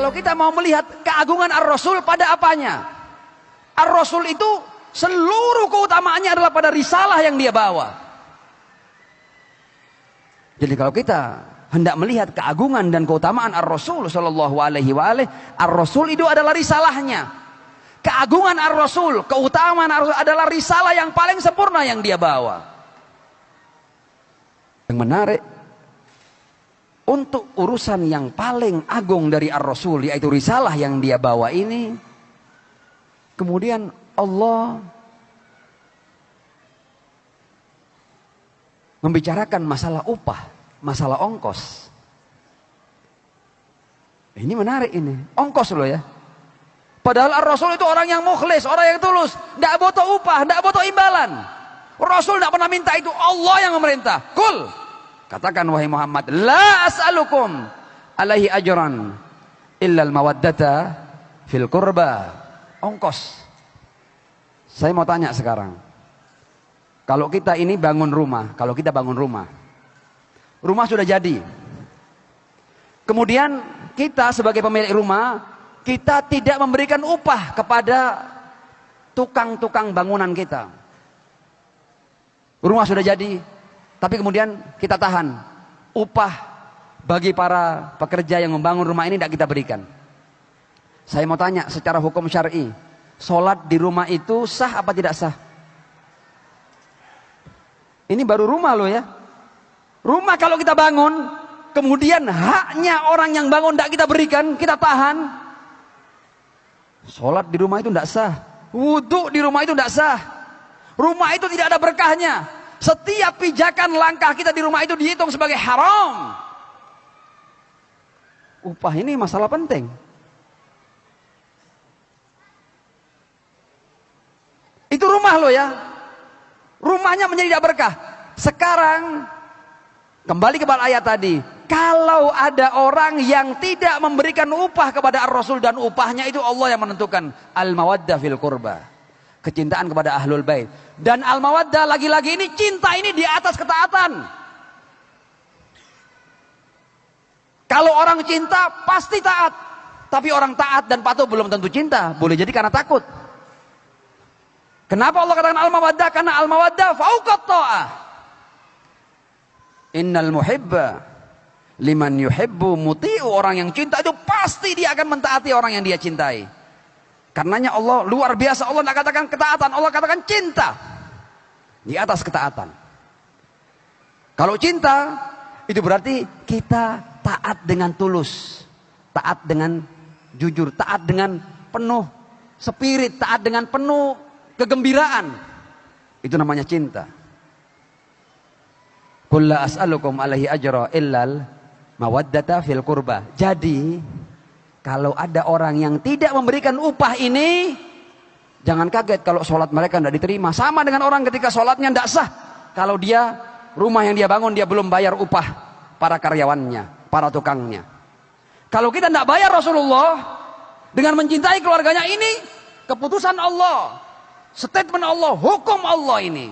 kalau kita mau melihat keagungan Ar-Rasul pada apanya? Ar-Rasul itu seluruh keutamaannya adalah pada risalah yang dia bawa. Jadi kalau kita hendak melihat keagungan dan keutamaan Ar-Rasul sallallahu alaihi wa alihi, Ar-Rasul itu adalah risalahnya. Keagungan Ar-Rasul, keutamaan Ar-Rasul adalah risalah yang paling sempurna yang dia bawa. Yang menarik, untuk urusan yang paling agung dari Ar-Rasul, yaitu risalah yang dia bawa ini, kemudian Allah membicarakan masalah upah, masalah ongkos. Ini menarik ini, ongkos loh ya. Padahal Ar-Rasul itu orang yang mukhlis, orang yang tulus, tidak butuh upah, tidak butuh imbalan. Rasul tidak pernah minta itu, Allah yang memerintah. Kul, katakan wahai Muhammad, la as'alukum alaihi ajran illal mawaddata fil qurba. Ongkos. Saya mau tanya sekarang, kalau kita ini bangun rumah, rumah sudah jadi, kemudian kita sebagai pemilik rumah, kita tidak memberikan upah kepada tukang-tukang bangunan kita. Rumah sudah jadi, tapi kemudian kita tahan, upah bagi para pekerja yang membangun rumah ini tidak kita berikan. Saya mau tanya, secara hukum syar'i, sholat di rumah itu sah apa tidak sah? Ini baru rumah loh ya. Rumah kalau kita bangun, kemudian haknya orang yang bangun tidak kita berikan, kita tahan. Sholat di rumah itu tidak sah. Wudhu di rumah itu tidak sah. Rumah itu tidak ada berkahnya. Setiap pijakan langkah kita di rumah itu dihitung sebagai haram. Upah ini masalah penting. Itu rumah loh ya. Rumahnya menjadi tidak berkah. Sekarang kembali kepada ayat tadi. Kalau ada orang yang tidak memberikan upah kepada Ar-Rasul, dan upahnya itu Allah yang menentukan. Al-mawaddah fil qurba. Kecintaan kepada ahlul bait. Dan al-mawaddah lagi-lagi ini, cinta ini di atas ketaatan. Kalau orang cinta pasti taat. Tapi orang taat dan patuh belum tentu cinta. Boleh jadi karena takut. Kenapa Allah katakan al-mawaddah? Karena al-mawaddah fauqat ta'ah. Innal muhibba liman yuhibbu muti'u. Orang yang cinta itu pasti dia akan mentaati orang yang dia cintai. Karenanya Allah luar biasa. Allah tidak katakan ketaatan, Allah katakan cinta. Di atas ketaatan. Kalau cinta, itu berarti kita taat dengan tulus. Taat dengan jujur. Taat dengan penuh spirit. Taat dengan penuh kegembiraan. Itu namanya cinta. Qul la as'alukum alaihi ajra illal mawaddata fil qurba. Jadi kalau ada orang yang tidak memberikan upah ini, jangan kaget kalau sholat mereka tidak diterima. Sama dengan orang ketika sholatnya tidak sah, kalau dia rumah yang dia bangun dia belum bayar upah para karyawannya, para tukangnya. Kalau kita tidak bayar Rasulullah dengan mencintai keluarganya, ini keputusan Allah, statement Allah, hukum Allah ini.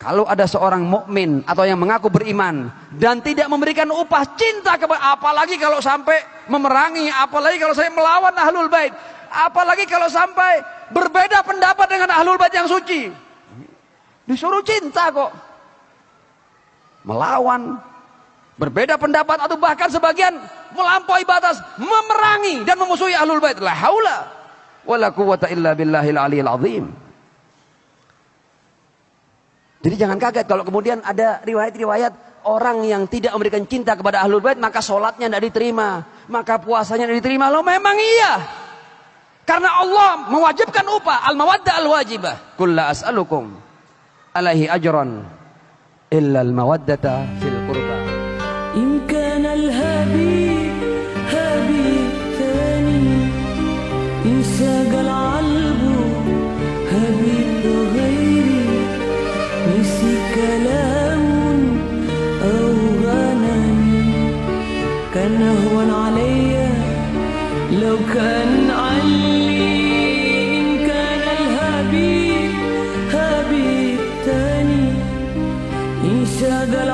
Kalau ada seorang mukmin atau yang mengaku beriman dan tidak memberikan upah cinta kepada, apalagi kalau sampai memerangi, apalagi kalau saya melawan ahlul bait, apalagi kalau sampai berbeda pendapat dengan ahlul bait yang suci, disuruh cinta kok. Melawan, berbeda pendapat, atau bahkan sebagian melampaui batas, memerangi dan memusuhi ahlul bait. La haula wala quwwata illa billahil aliyil azim. Jadi jangan kaget kalau kemudian ada riwayat-riwayat orang yang tidak memberikan cinta kepada ahlul bait, maka sholatnya tidak diterima, maka puasanya tidak diterima. Loh, memang iya. Karena Allah mewajibkan upah, al-mawaddah al-wajibah. Qul la as'alukum alaihi ajran illa al-mawaddata fil qurba. In kana al-habib habib thani insagal albu habib ghairi nisi kalamun aw ghanani kana huwa alayya law kan ali in kana al habib habib tani insagal